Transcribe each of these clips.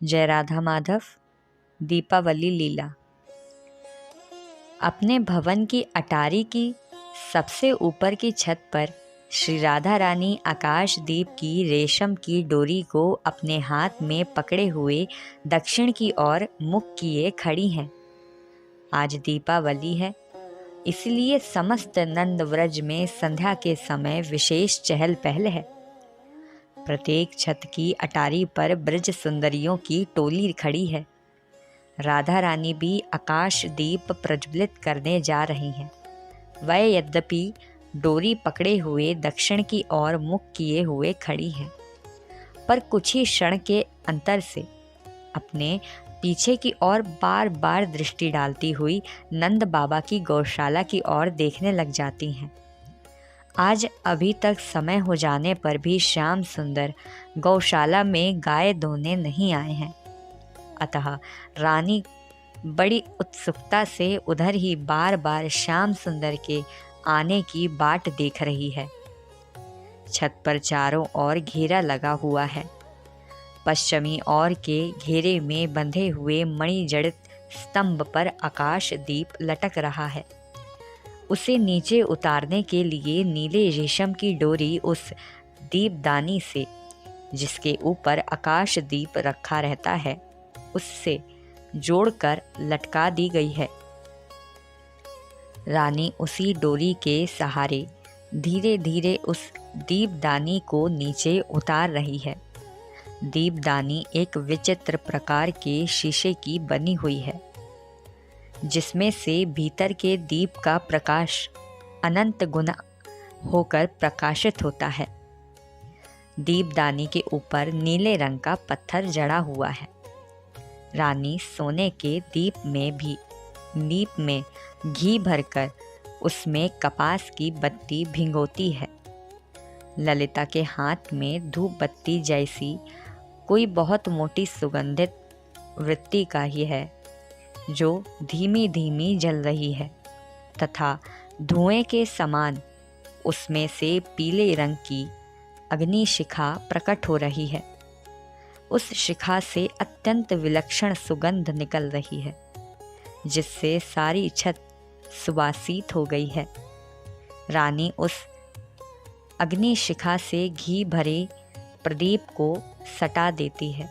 जय राधा माधव। दीपावली लीला। अपने भवन की अटारी की सबसे ऊपर की छत पर श्री राधा रानी आकाश दीप की रेशम की डोरी को अपने हाथ में पकड़े हुए दक्षिण की ओर मुख किए खड़ी हैं। आज दीपावली है, इसलिए समस्त नंद व्रज में संध्या के समय विशेष चहल पहल है। प्रत्येक छत की अटारी पर ब्रज सुंदरियों की टोली खड़ी है। राधा रानी भी आकाश दीप प्रज्वलित करने जा रही हैं। वह यद्यपि डोरी पकड़े हुए दक्षिण की ओर मुख किए हुए खड़ी हैं, पर कुछ ही क्षण के अंतर से अपने पीछे की ओर बार बार दृष्टि डालती हुई नंद बाबा की गौशाला की ओर देखने लग जाती हैं। आज अभी तक समय हो जाने पर भी श्याम सुंदर गौशाला में गाय धोने नहीं आए हैं। अतः रानी बड़ी उत्सुकता से उधर ही बार बार श्याम सुंदर के आने की बाट देख रही है। छत पर चारों ओर घेरा लगा हुआ है। पश्चिमी ओर के घेरे में बंधे हुए मणिजड़ित स्तंभ पर आकाश दीप लटक रहा है। उसे नीचे उतारने के लिए नीले रेशम की डोरी उस दीपदानी से, जिसके ऊपर आकाश दीप रखा रहता है, उससे जोड़कर लटका दी गई है। रानी उसी डोरी के सहारे धीरे धीरे उस दीपदानी को नीचे उतार रही है। दीपदानी एक विचित्र प्रकार के शीशे की बनी हुई है, जिसमें से भीतर के दीप का प्रकाश अनंत गुना होकर प्रकाशित होता है। दीपदानी के ऊपर नीले रंग का पत्थर जड़ा हुआ है। रानी सोने के दीप में घी भरकर उसमें कपास की बत्ती भिगोती है। ललिता के हाथ में धूप बत्ती जैसी कोई बहुत मोटी सुगंधित वृत्ति का ही है, जो धीमी धीमी जल रही है तथा धुएं के समान उसमें से पीले रंग की अग्नि शिखा प्रकट हो रही है। उस शिखा से अत्यंत विलक्षण सुगंध निकल रही है, जिससे सारी छत सुवासित हो गई है। रानी उस अग्नि शिखा से घी भरे प्रदीप को सटा देती है।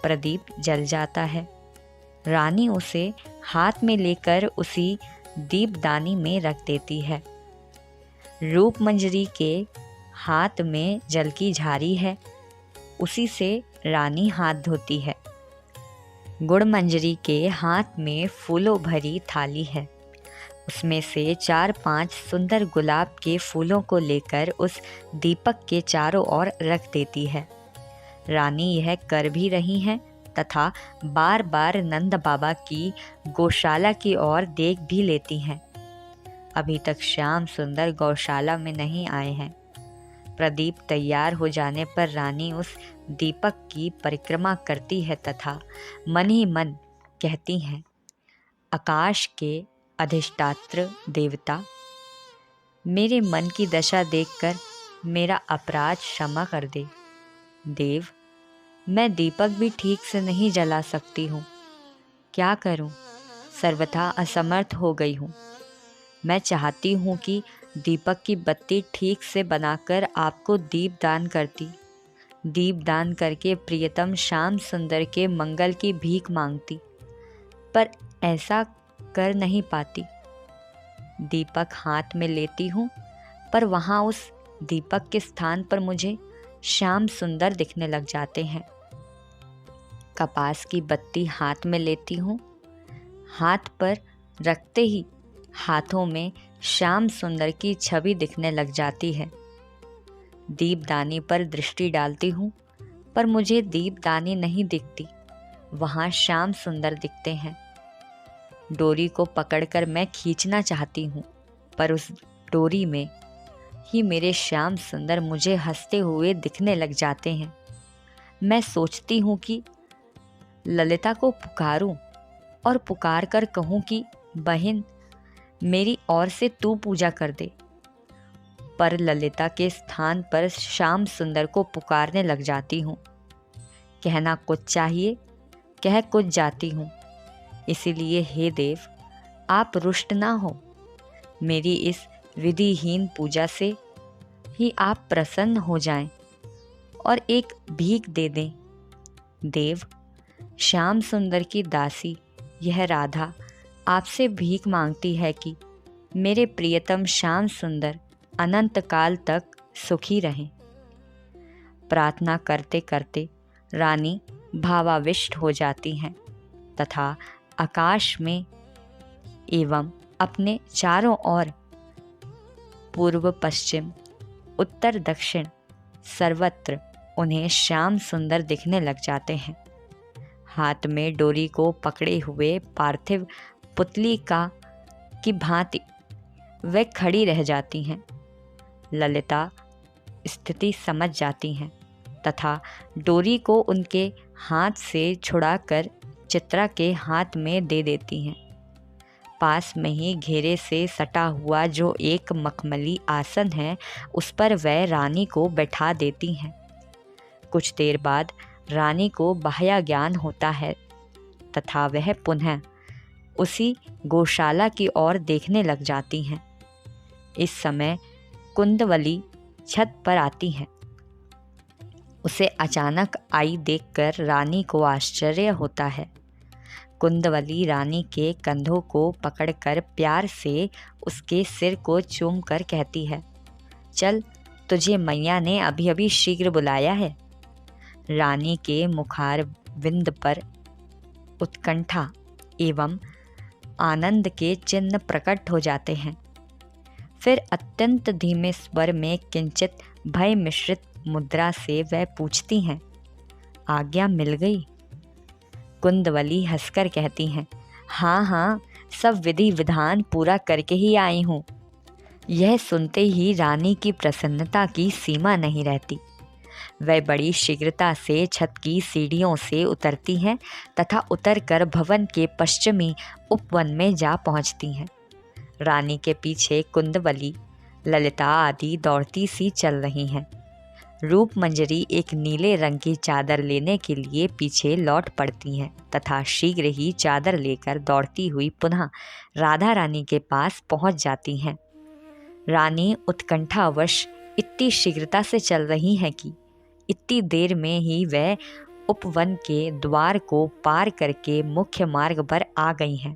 प्रदीप जल जाता है। रानी उसे हाथ में लेकर उसी दीपदानी में रख देती है। रूप मंजरी के हाथ में जल की झारी है, उसी से रानी हाथ धोती है। गुड़ मंजरी के हाथ में फूलों भरी थाली है, उसमें से 4-5 सुंदर गुलाब के फूलों को लेकर उस दीपक के चारों ओर रख देती है। रानी यह कर भी रही हैं तथा बार बार नंद बाबा की गौशाला की ओर देख भी लेती हैं। अभी तक श्याम सुंदर गौशाला में नहीं आए हैं। प्रदीप तैयार हो जाने पर रानी उस दीपक की परिक्रमा करती है तथा मन ही मन कहती हैं, आकाश के अधिष्ठात्र देवता, मेरे मन की दशा देखकर मेरा अपराध क्षमा कर दे। देव, मैं दीपक भी ठीक से नहीं जला सकती हूँ। क्या करूँ, सर्वथा असमर्थ हो गई हूँ। मैं चाहती हूँ कि दीपक की बत्ती ठीक से बनाकर आपको दीप दान करती। दीप दान करके प्रियतम श्याम सुंदर के मंगल की भीख मांगती, पर ऐसा कर नहीं पाती। दीपक हाथ में लेती हूँ, पर वहाँ उस दीपक के स्थान पर मुझे श्याम सुंदर दिखने लग जाते हैं। कपास की बत्ती हाथ में लेती हूँ, हाथ पर रखते ही हाथों में श्याम सुंदर की छवि दिखने लग जाती है। दीपदानी पर दृष्टि डालती हूँ, पर मुझे दीपदानी नहीं दिखती, वहाँ श्याम सुंदर दिखते हैं। डोरी को पकड़कर मैं खींचना चाहती हूँ, पर उस डोरी में ही मेरे श्याम सुंदर मुझे हंसते हुए दिखने लग जाते हैं। मैं सोचती हूँ कि ललिता को पुकारूं और पुकार कर कहूँ कि बहन, मेरी ओर से तू पूजा कर दे, पर ललिता के स्थान पर श्याम सुंदर को पुकारने लग जाती हूँ कहना कुछ चाहिए, कह कुछ जाती हूँ। इसीलिए हे देव, आप रुष्ट ना हो। मेरी इस विधिहीन पूजा से ही आप प्रसन्न हो जाएं और एक भीख दे दें। देव, श्याम सुंदर की दासी यह राधा आपसे भीख मांगती है कि मेरे प्रियतम श्याम सुंदर अनंत काल तक सुखी रहें। प्रार्थना करते करते रानी भावाविष्ट हो जाती हैं तथा आकाश में एवं अपने चारों ओर पूर्व पश्चिम उत्तर दक्षिण सर्वत्र उन्हें श्याम सुंदर दिखने लग जाते हैं। हाथ में डोरी को पकड़े हुए पार्थिव पुतली की भांति वे खड़ी रह जाती हैं। ललिता स्थिति समझ जाती हैं तथा डोरी को उनके हाथ से छुड़ाकर चित्रा के हाथ में दे देती हैं। पास में ही घेरे से सटा हुआ जो एक मखमली आसन है, उस पर वह रानी को बैठा देती हैं। कुछ देर बाद रानी को बाह्य ज्ञान होता है तथा वह पुनः उसी गौशाला की ओर देखने लग जाती हैं। इस समय कुंदवली छत पर आती है। उसे अचानक आई देखकर रानी को आश्चर्य होता है। कुंदवली रानी के कंधों को पकड़कर प्यार से उसके सिर को चूमकर कहती है, चल, तुझे मैया ने अभी अभी शीघ्र बुलाया है। रानी के मुखार विंद पर उत्कंठा एवं आनंद के चिन्ह प्रकट हो जाते हैं। फिर अत्यंत धीमे स्वर में किंचित भय मिश्रित मुद्रा से वह पूछती हैं, आज्ञा मिल गई? कुंदवली हंसकर कहती हैं, हाँ हाँ, सब विधि विधान पूरा करके ही आई हूँ। यह सुनते ही रानी की प्रसन्नता की सीमा नहीं रहती। वह बड़ी शीघ्रता से छत की सीढ़ियों से उतरती हैं तथा उतरकर भवन के पश्चिमी उपवन में जा पहुँचती हैं। रानी के पीछे कुंदवली, ललिता आदि दौड़ती सी चल रही हैं। रूप मंजरी एक नीले रंग की चादर लेने के लिए पीछे लौट पड़ती हैं तथा शीघ्र ही चादर लेकर दौड़ती हुई पुनः राधा रानी के पास पहुंच जाती हैं। रानी उत्कंठावश इतनी शीघ्रता से चल रही हैं कि इतनी देर में ही वह उपवन के द्वार को पार करके मुख्य मार्ग पर आ गई हैं।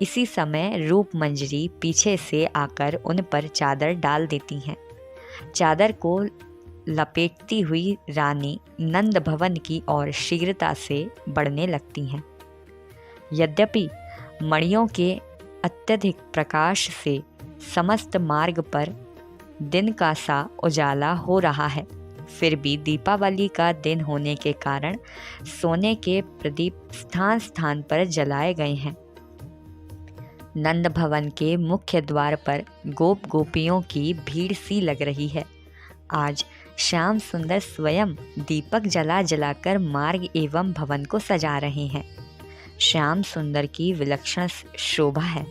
इसी समय रूप मंजरी पीछे से आकर उन पर चादर डाल देती हैं। चादर को लपेटती हुई रानी नंद भवन की ओर शीघ्रता से बढ़ने लगती हैं। यद्यपि मणियों के अत्यधिक प्रकाश से समस्त मार्ग पर दिन का सा उजाला हो रहा है, फिर भी दीपावली का दिन होने के कारण सोने के प्रदीप स्थान स्थान पर जलाए गए हैं। नंद भवन के मुख्य द्वार पर गोप गोपियों की भीड़ सी लग रही है। आज श्याम सुंदर स्वयं दीपक जला जलाकर मार्ग एवं भवन को सजा रहे हैं। श्याम सुंदर की विलक्षण शोभा है।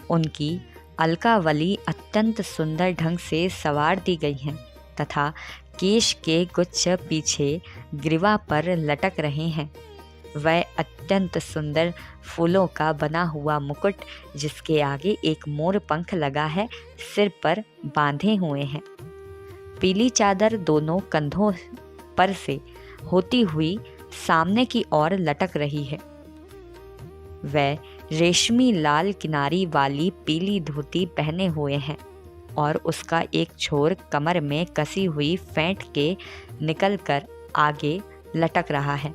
उनकी अलकावली अत्यंत सुंदर ढंग से संवार दी गई हैं तथा केश के गुच्छ पीछे ग्रीवा पर लटक रहे हैं। वह अत्यंत सुंदर फूलों का बना हुआ मुकुट, जिसके आगे एक मोर पंख लगा है, सिर पर बांधे हुए हैं। पीली चादर दोनों कंधों पर से होती हुई सामने की ओर लटक रही है। वह रेशमी लाल किनारी वाली पीली धोती पहने हुए हैं और उसका एक छोर कमर में कसी हुई फेंट के निकलकर आगे लटक रहा है।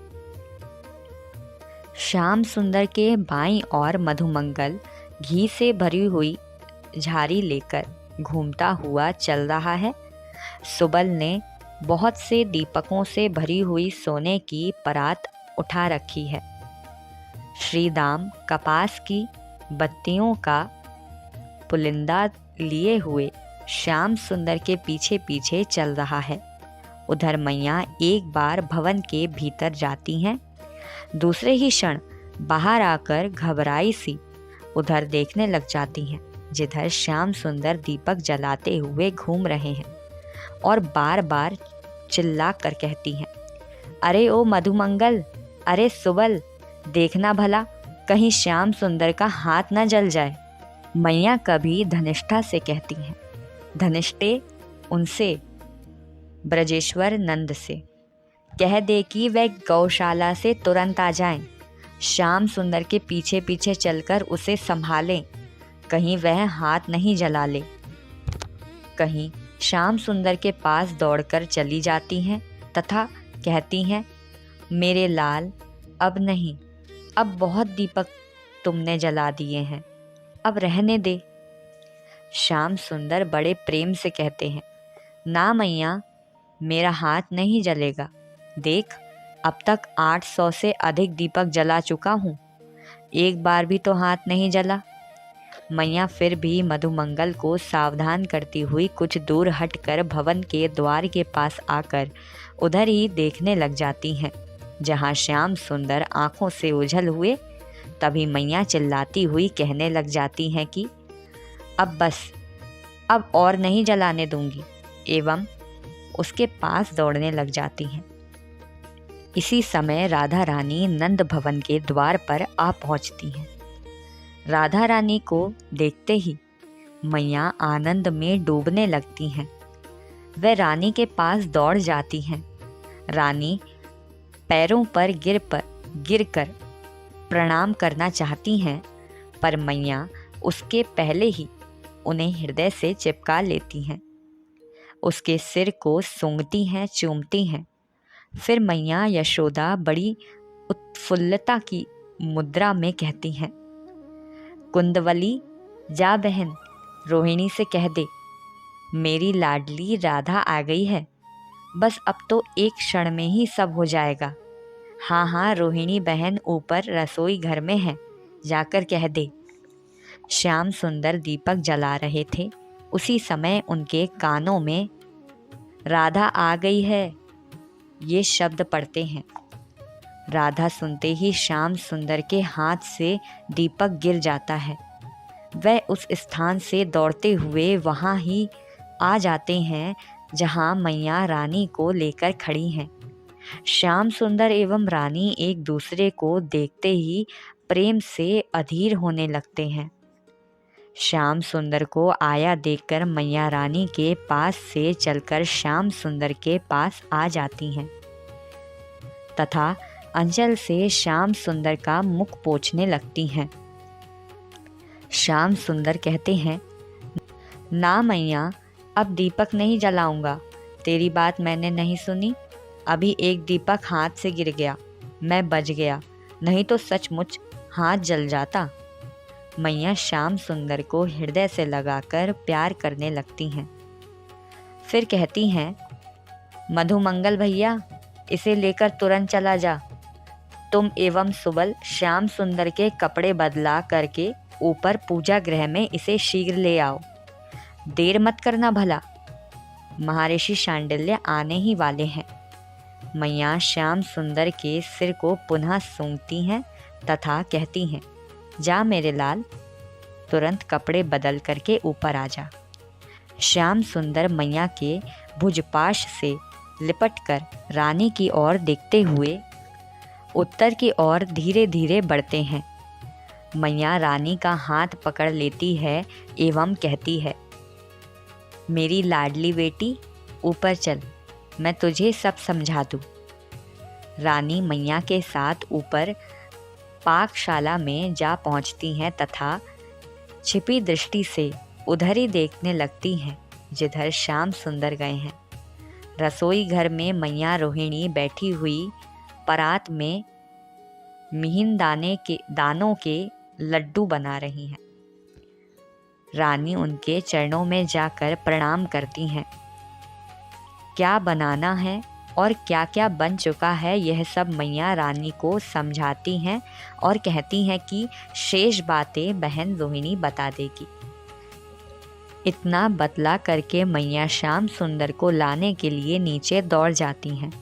श्याम सुंदर के बाईं ओर मधुमंगल घी से भरी हुई झारी लेकर घूमता हुआ चल रहा है। सुबल ने बहुत से दीपकों से भरी हुई सोने की परात उठा रखी है। श्रीदाम कपास की बत्तियों का पुलिंदा लिए हुए श्याम सुंदर के पीछे पीछे चल रहा है। उधर मैया एक बार भवन के भीतर जाती हैं, दूसरे ही क्षण बाहर आकर घबराई सी उधर देखने लग जाती हैं, जिधर श्याम सुंदर दीपक जलाते हुए घूम रहे हैं और बार बार चिल्ला कर कहती हैं, अरे ओ मधुमंगल, अरे सुबल, देखना भला कहीं श्याम सुंदर का हाथ न जल जाए। मैया कभी धनिष्ठा से कहती हैं। धनिष्ठे उनसे ब्रजेश्वर नंद से कह दे कि वह गौशाला से तुरंत आ जाएं। श्याम सुंदर के पीछे पीछे चलकर उसे संभालें, कहीं वह हाथ नहीं जला ले। कहीं श्याम सुंदर के पास दौड़कर चली जाती हैं तथा कहती हैं, मेरे लाल, अब नहीं, अब बहुत दीपक तुमने जला दिए हैं, अब रहने दे। श्याम सुंदर बड़े प्रेम से कहते हैं, ना मैया, मेरा हाथ नहीं जलेगा। देख, अब तक 800 से अधिक दीपक जला चुका हूँ, एक बार भी तो हाथ नहीं जला। मैया फिर भी मधुमंगल को सावधान करती हुई कुछ दूर हटकर भवन के द्वार के पास आकर उधर ही देखने लग जाती हैं जहाँ श्याम सुंदर आंखों से ओझल हुए। तभी मैया चिल्लाती हुई कहने लग जाती हैं कि अब बस, अब और नहीं जलाने दूंगी, एवं उसके पास दौड़ने लग जाती हैं। इसी समय राधा रानी नंद भवन के द्वार पर आ पहुंचती हैं। राधा रानी को देखते ही मैया आनंद में डूबने लगती हैं। वह रानी के पास दौड़ जाती हैं। रानी पैरों पर गिरकर प्रणाम करना चाहती हैं, पर मैया उसके पहले ही उन्हें हृदय से चिपका लेती हैं। उसके सिर को सूंघती हैं, चूमती हैं। फिर मैया यशोदा बड़ी उत्फुल्लता की मुद्रा में कहती हैं, कुंदवली, जा बहन, रोहिणी से कह दे, मेरी लाडली राधा आ गई है। बस अब तो एक क्षण में ही सब हो जाएगा। हाँ हाँ, रोहिणी बहन ऊपर रसोई घर में है, जाकर कह दे। श्याम सुंदर दीपक जला रहे थे। उसी समय उनके कानों में राधा आ गई है ये शब्द पड़ते हैं। राधा सुनते ही श्याम सुंदर के हाथ से दीपक गिर जाता है। वह उस स्थान से दौड़ते हुए वहाँ ही आ जाते हैं जहाँ मैया रानी को लेकर खड़ी हैं। श्याम सुंदर एवं रानी एक दूसरे को देखते ही प्रेम से अधीर होने लगते हैं। श्याम सुंदर को आया देखकर मैया रानी के पास से चलकर श्याम सुंदर के पास आ जाती हैं तथा अंचल से श्याम सुंदर का मुख पोंछने लगती हैं। श्याम सुंदर कहते हैं, ना मैया, अब दीपक नहीं जलाऊंगा। तेरी बात मैंने नहीं सुनी। अभी एक दीपक हाथ से गिर गया, मैं बच गया, नहीं तो सचमुच हाथ जल जाता। मैया श्याम सुंदर को हृदय से लगाकर प्यार करने लगती हैं। फिर कहती हैं, मधुमंगल भैया, इसे लेकर तुरंत चला जा। तुम एवं सुबल श्याम सुंदर के कपड़े बदला करके ऊपर पूजा गृह में इसे शीघ्र ले आओ। देर मत करना भला, महर्षि शांडिल्य आने ही वाले हैं। मैया श्याम सुंदर के सिर को पुनः सूंघती हैं तथा कहती हैं, जा मेरे लाल, तुरंत कपड़े बदल करके ऊपर आ जा। श्याम सुंदर मैया के भुजपाश से लिपटकर रानी की ओर देखते हुए उत्तर की ओर धीरे धीरे बढ़ते हैं। मैया रानी का हाथ पकड़ लेती है एवं कहती है, मेरी लाडली बेटी, ऊपर चल, मैं तुझे सब समझा दूँ। रानी मैया के साथ ऊपर पाकशाला में जा पहुंचती हैं तथा छिपी दृष्टि से उधर ही देखने लगती हैं जिधर श्याम सुंदर गए हैं। रसोई घर में मैया रोहिणी बैठी हुई परात में मिहिन दानों के लड्डू बना रही हैं। रानी उनके चरणों में जाकर प्रणाम करती हैं। क्या बनाना है और क्या क्या बन चुका है यह सब मैया रानी को समझाती हैं और कहती हैं कि शेष बातें बहन रोहिणी बता देगी। इतना बतला करके मैया श्याम सुंदर को लाने के लिए नीचे दौड़ जाती हैं।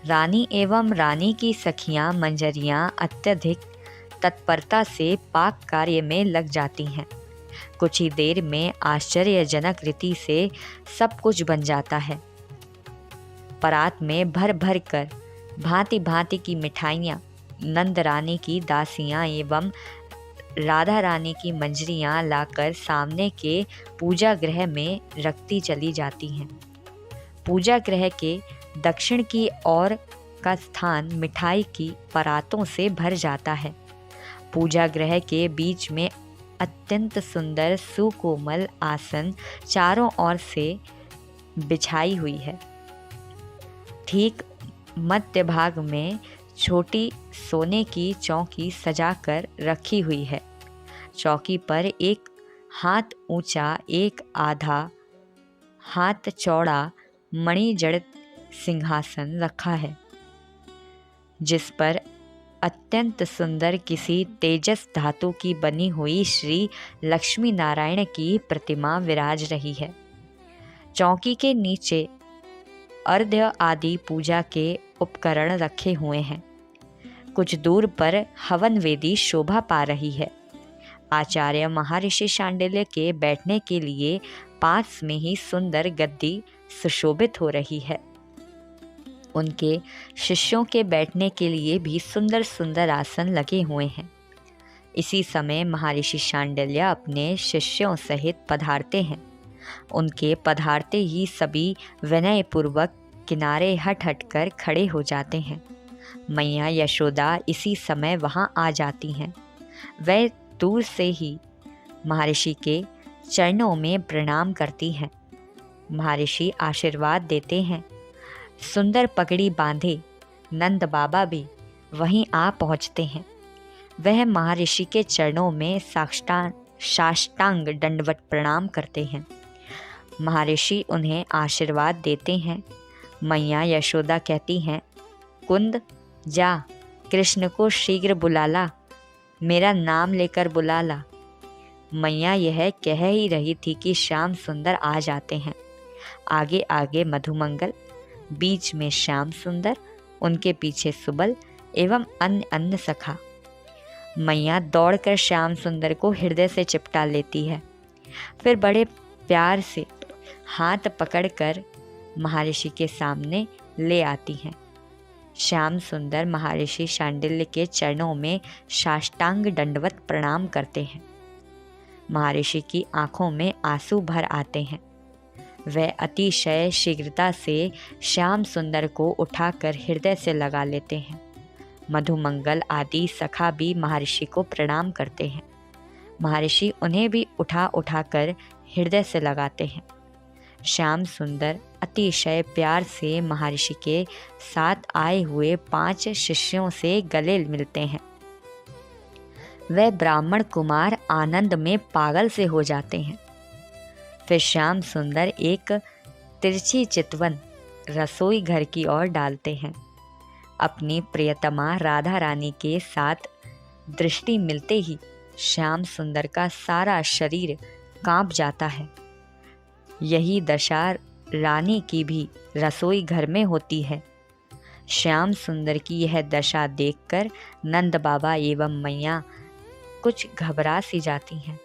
रानी एवं रानी की सखियां मंजरियां अत्यधिक तत्परता से पाक कार्य में लग जाती हैं। कुछ ही देर में आश्चर्यजनक रीति से सब कुछ बन जाता है। परात में भर भर कर भांति भांति की मिठाइयाँ नंद रानी की दासियाँ एवं राधा रानी की मंजरियाँ लाकर सामने के पूजा गृह में रखती चली जाती हैं। पूजा गृह के दक्षिण की ओर का स्थान मिठाई की परातों से भर जाता है। पूजा गृह के बीच में अत्यंत सुंदर सुकोमल आसन चारों ओर से बिछाई हुई है। ठीक मध्य भाग में छोटी सोने की चौकी सजाकर रखी हुई है। चौकी पर एक हाथ ऊंचा एक आधा हाथ चौड़ा मणिजड़ित सिंहासन रखा है, जिस पर अत्यंत सुंदर किसी तेजस धातु की बनी हुई श्री लक्ष्मी नारायण की प्रतिमा विराज रही है। चौकी के नीचे अर्घ्य आदि पूजा के उपकरण रखे हुए हैं। कुछ दूर पर हवन वेदी शोभा पा रही है। आचार्य महर्षि शांडिल्य के बैठने के लिए पास में ही सुंदर गद्दी सुशोभित हो रही है। उनके शिष्यों के बैठने के लिए भी सुंदर सुंदर आसन लगे हुए हैं। इसी समय महर्षि शांडिल्य अपने शिष्यों सहित पधारते हैं। उनके पधारते ही सभी विनयपूर्वक किनारे हट हट कर खड़े हो जाते हैं। मैया यशोदा इसी समय वहां आ जाती हैं। वह दूर से ही महर्षि के चरणों में प्रणाम करती हैं। महर्षि आशीर्वाद देते हैं। सुंदर पगड़ी बांधे नंद बाबा भी वहीं आ पहुंचते हैं। वह महर्षि के चरणों में साष्टांग दंडवत प्रणाम करते हैं। महर्षि उन्हें आशीर्वाद देते हैं। मैया यशोदा कहती हैं, कुंद जा, कृष्ण को शीघ्र बुला ला, मेरा नाम लेकर बुला ला। मैया यह कह ही रही थी कि श्याम सुंदर आ जाते हैं। आगे आगे मधुमंगल, बीच में श्याम सुंदर, उनके पीछे सुबल एवं अन्य सखा। मैया दौड़कर श्याम सुंदर को हृदय से चिपटा लेती है। फिर बड़े प्यार से हाथ पकड़कर महर्षि के सामने ले आती हैं। श्याम सुंदर महर्षि शांडिल्य के चरणों में साष्टांग दंडवत प्रणाम करते हैं। महर्षि की आंखों में आंसू भर आते हैं। वह अतिशय शीघ्रता से श्याम सुंदर को उठाकर हृदय से लगा लेते हैं। मधुमंगल आदि सखा भी महर्षि को प्रणाम करते हैं। महर्षि उन्हें भी उठाकर हृदय से लगाते हैं। श्याम सुंदर अतिशय प्यार से महर्षि के साथ आए हुए 5 शिष्यों से गले मिलते हैं। वह ब्राह्मण कुमार आनंद में पागल से हो जाते हैं। फिर श्याम सुंदर एक तिरछी चितवन रसोई घर की ओर डालते हैं। अपनी प्रियतमा राधा रानी के साथ दृष्टि मिलते ही श्याम सुंदर का सारा शरीर कांप जाता है। यही दशा रानी की भी रसोई घर में होती है। श्याम सुंदर की यह दशा देखकर नंद बाबा एवं मैया कुछ घबरा सी जाती हैं,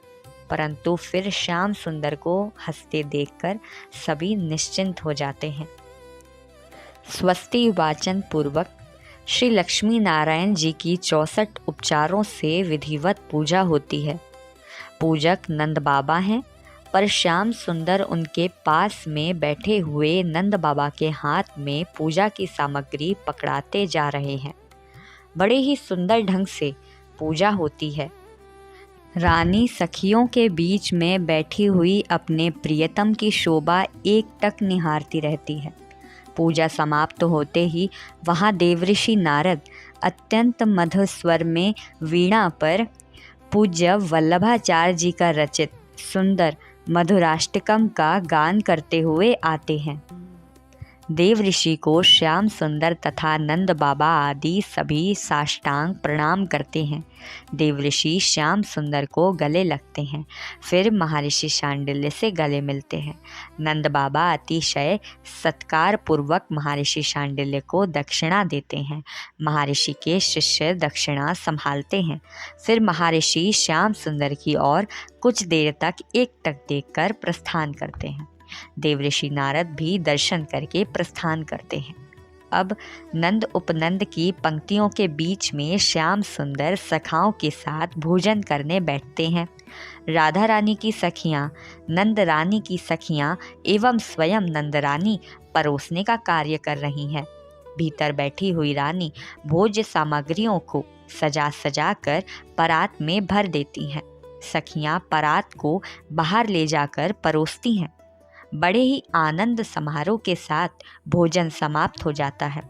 परंतु फिर श्याम सुंदर को हंसते देखकर सभी निश्चिंत हो जाते हैं। स्वस्ति वाचन पूर्वक श्री लक्ष्मी नारायण जी की 64 उपचारों से विधिवत पूजा होती है। पूजक नंद बाबा हैं, पर श्याम सुंदर उनके पास में बैठे हुए नंद बाबा के हाथ में पूजा की सामग्री पकड़ाते जा रहे हैं। बड़े ही सुंदर ढंग से पूजा होती है। रानी सखियों के बीच में बैठी हुई अपने प्रियतम की शोभा एकटक निहारती रहती है। पूजा समाप्त होते ही वहाँ देवऋषि नारद अत्यंत मधुर स्वर में वीणा पर पूज्य वल्लभाचार्य जी का रचित सुंदर मधुराष्टकम का गान करते हुए आते हैं। देवऋषि को श्याम सुंदर तथा नंद बाबा आदि सभी साष्टांग प्रणाम करते हैं। देवऋषि श्याम सुंदर को गले लगते हैं, फिर महर्षि शांडिल्य से गले मिलते हैं। नंद बाबा अतिशय सत्कार पूर्वक महर्षि शांडिल्य को दक्षिणा देते हैं। महर्षि के शिष्य दक्षिणा संभालते हैं। फिर महर्षि श्याम सुंदर की ओर कुछ देर तक एकटक देखकर प्रस्थान करते हैं। देवऋषि नारद भी दर्शन करके प्रस्थान करते हैं। अब नंद उपनंद की पंक्तियों के बीच में श्याम सुंदर सखाओं के साथ भोजन करने बैठते हैं। राधा रानी की सखियाँ, नंद रानी की सखियाँ एवं स्वयं नंद रानी परोसने का कार्य कर रही हैं। भीतर बैठी हुई रानी भोज्य सामग्रियों को सजा सजा कर परात में भर देती हैं। सखियाँ परात को बाहर ले जाकर परोसती हैं। बड़े ही आनंद समारोह के साथ भोजन समाप्त हो जाता है।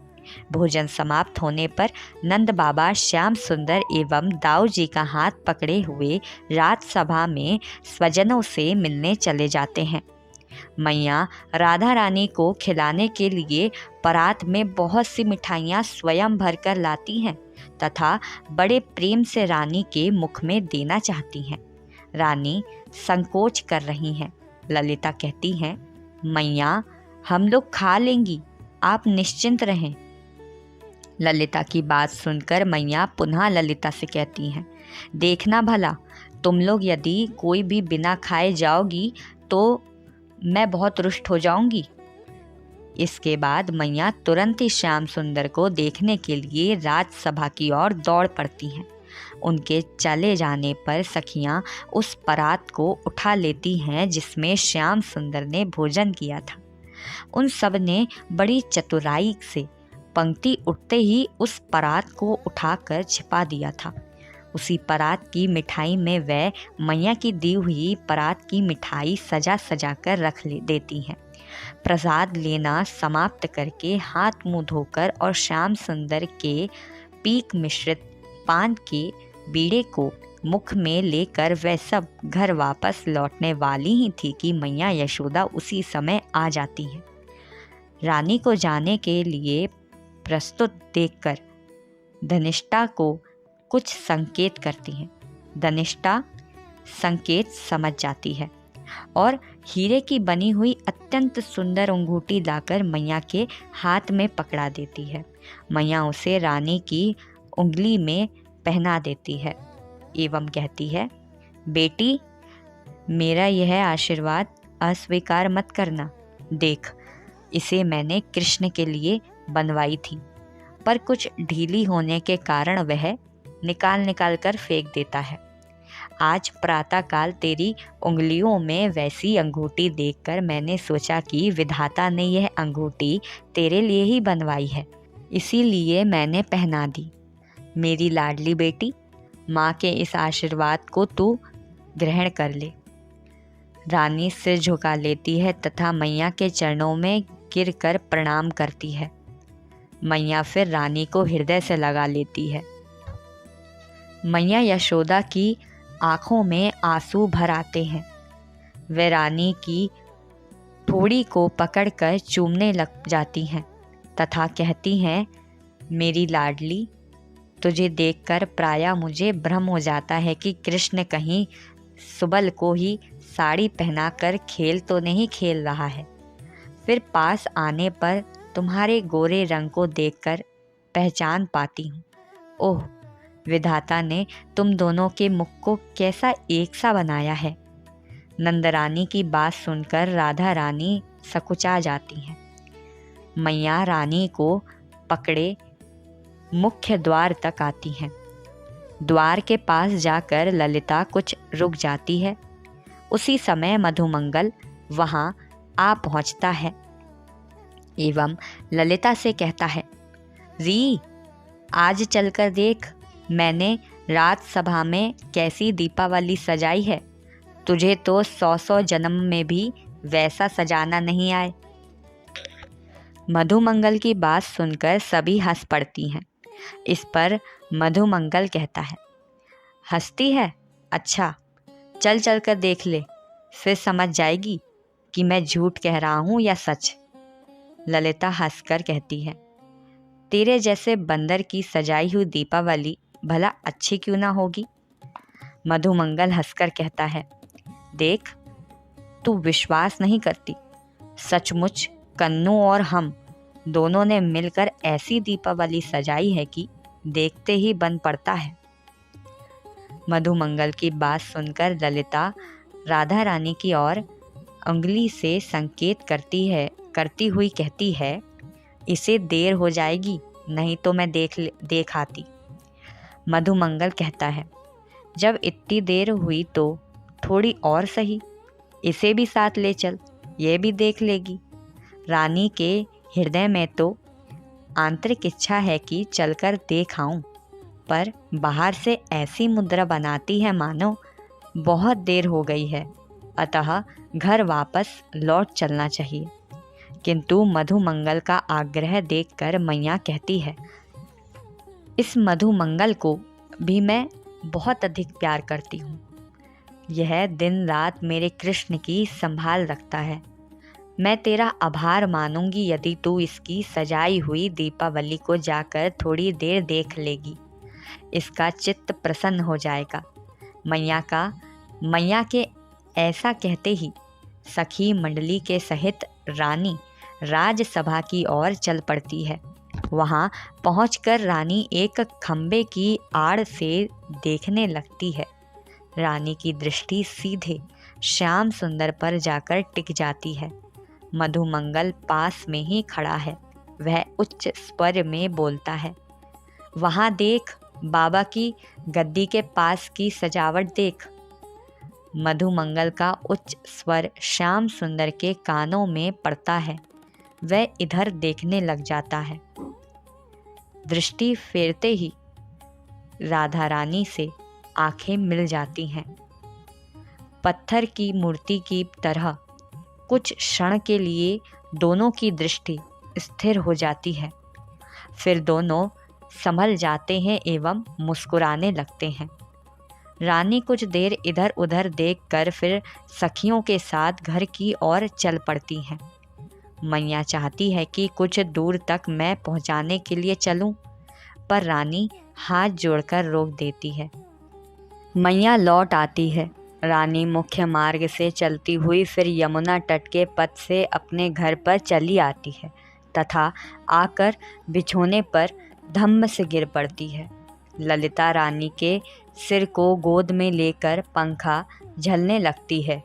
भोजन समाप्त होने पर नंद बाबा श्याम सुंदर एवं दाऊ जी का हाथ पकड़े हुए रात सभा में स्वजनों से मिलने चले जाते हैं। मैया राधा रानी को खिलाने के लिए परात में बहुत सी मिठाइयाँ स्वयं भरकर लाती हैं तथा बड़े प्रेम से रानी के मुख में देना चाहती हैं। रानी संकोच कर रही हैं। ललिता कहती हैं, मैया हम लोग खा लेंगी, आप निश्चिंत रहें। ललिता की बात सुनकर मैया पुनः ललिता से कहती हैं, देखना भला, तुम लोग यदि कोई भी बिना खाए जाओगी तो मैं बहुत रुष्ट हो जाऊंगी। इसके बाद मैया तुरंत ही श्याम सुंदर को देखने के लिए राजसभा की ओर दौड़ पड़ती हैं। उनके चले जाने पर सखियां उस परात को उठा लेती हैं जिसमें श्याम सुंदर ने भोजन किया था। उन सब ने बड़ी चतुराई से पंक्ति उठते ही उस परात को उठाकर छिपा दिया था। उसी परात की मिठाई में वह मैया की दी हुई परात की मिठाई सजा सजा कर रख देती हैं। प्रसाद लेना समाप्त करके हाथ मुंह धोकर और श्याम सुंदर के पीक मिश्रित पान के बीड़े को मुख में लेकर वह सब घर वापस लौटने वाली ही थी कि मैया यशोदा उसी समय आ जाती है। रानी को जाने के लिए प्रस्तुत देखकर धनिष्ठा को कुछ संकेत करती हैं। धनिष्ठा संकेत समझ जाती है और हीरे की बनी हुई अत्यंत सुंदर अंगूठी लाकर मैया के हाथ में पकड़ा देती है। मैया उसे रानी की उंगली में पहना देती है एवं कहती है, बेटी मेरा यह आशीर्वाद अस्वीकार मत करना। देख, इसे मैंने कृष्ण के लिए बनवाई थी, पर कुछ ढीली होने के कारण वह निकाल कर फेंक देता है। आज प्रातःकाल तेरी उंगलियों में वैसी अंगूठी देखकर मैंने सोचा कि विधाता ने यह अंगूठी तेरे लिए ही बनवाई है, इसीलिए मैंने पहना दी। मेरी लाडली बेटी, माँ के इस आशीर्वाद को तू ग्रहण कर ले। रानी सिर झुका लेती है तथा मैया के चरणों में गिरकर प्रणाम करती है। मैया फिर रानी को हृदय से लगा लेती है। मैया यशोदा की आँखों में आंसू भर आते हैं। वे रानी की ठोड़ी को पकड़कर चूमने लग जाती हैं तथा कहती हैं, मेरी लाडली, तुझे देखकर प्रायः मुझे भ्रम हो जाता है कि कृष्ण कहीं सुबल को ही साड़ी पहनाकर खेल तो नहीं खेल रहा है। फिर पास आने पर तुम्हारे गोरे रंग को देखकर पहचान पाती हूँ। ओह, विधाता ने तुम दोनों के मुख को कैसा एक सा बनाया है। नंदरानी की बात सुनकर राधा रानी सकुचा जाती हैं। मैया रानी को पकड़े मुख्य द्वार तक आती हैं। द्वार के पास जाकर ललिता कुछ रुक जाती है। उसी समय मधुमंगल वहाँ आ पहुँचता है एवं ललिता से कहता है, री, आज चलकर देख, मैंने रात सभा में कैसी दीपावली सजाई है। तुझे तो 100 जन्म में भी वैसा सजाना नहीं आए। मधुमंगल की बात सुनकर सभी हंस पड़ती हैं। इस पर मधुमंगल कहता है, हंसती है? अच्छा, चल चल कर देख ले, फिर समझ जाएगी कि मैं झूठ कह रहा हूँ या सच। ललिता हंसकर कहती है, तेरे जैसे बंदर की सजाई हुई दीपावली भला अच्छी क्यों ना होगी। मधुमंगल हंसकर कहता है, देख, तू विश्वास नहीं करती। सचमुच कन्नू और हम दोनों ने मिलकर ऐसी दीपावली सजाई है कि देखते ही बन पड़ता है। मधुमंगल की बात सुनकर ललिता राधा रानी की ओर उंगली से संकेत करती हुई कहती है, इसे देर हो जाएगी, नहीं तो मैं देख आती। मधुमंगल कहता है, जब इतनी देर हुई तो थोड़ी और सही, इसे भी साथ ले चल, ये भी देख लेगी। रानी के हृदय में तो आंतरिक इच्छा है कि चलकर देख आऊं, पर बाहर से ऐसी मुद्रा बनाती है मानो बहुत देर हो गई है, अतः घर वापस लौट चलना चाहिए। किंतु मधुमंगल का आग्रह देखकर मैया कहती है, इस मधुमंगल को भी मैं बहुत अधिक प्यार करती हूँ। यह दिन रात मेरे कृष्ण की संभाल रखता है। मैं तेरा आभार मानूंगी यदि तू इसकी सजाई हुई दीपावली को जाकर थोड़ी देर देख लेगी। इसका चित्त प्रसन्न हो जाएगा। मैया के ऐसा कहते ही सखी मंडली के सहित रानी राजसभा की ओर चल पड़ती है। वहाँ पहुंचकर रानी एक खंबे की आड़ से देखने लगती है। रानी की दृष्टि सीधे श्याम सुंदर पर जाकर टिक जाती है। मधुमंगल पास में ही खड़ा है। वह उच्च स्वर में बोलता है, वहाँ देख, बाबा की गद्दी के पास की सजावट देख। मधुमंगल का उच्च स्वर श्याम सुंदर के कानों में पड़ता है। वह इधर देखने लग जाता है। दृष्टि फेरते ही राधा रानी से आंखें मिल जाती हैं। पत्थर की मूर्ति की तरह कुछ क्षण के लिए दोनों की दृष्टि स्थिर हो जाती है। फिर दोनों संभल जाते हैं एवं मुस्कुराने लगते हैं। रानी कुछ देर इधर उधर देखकर फिर सखियों के साथ घर की ओर चल पड़ती हैं। मैया चाहती है कि कुछ दूर तक मैं पहुंचाने के लिए चलूं, पर रानी हाथ जोड़कर रोक देती है। मैया लौट आती है। रानी मुख्य मार्ग से चलती हुई फिर यमुना तट के पथ से अपने घर पर चली आती है तथा आकर बिछोने पर धम्म से गिर पड़ती है। ललिता रानी के सिर को गोद में लेकर पंखा झलने लगती है।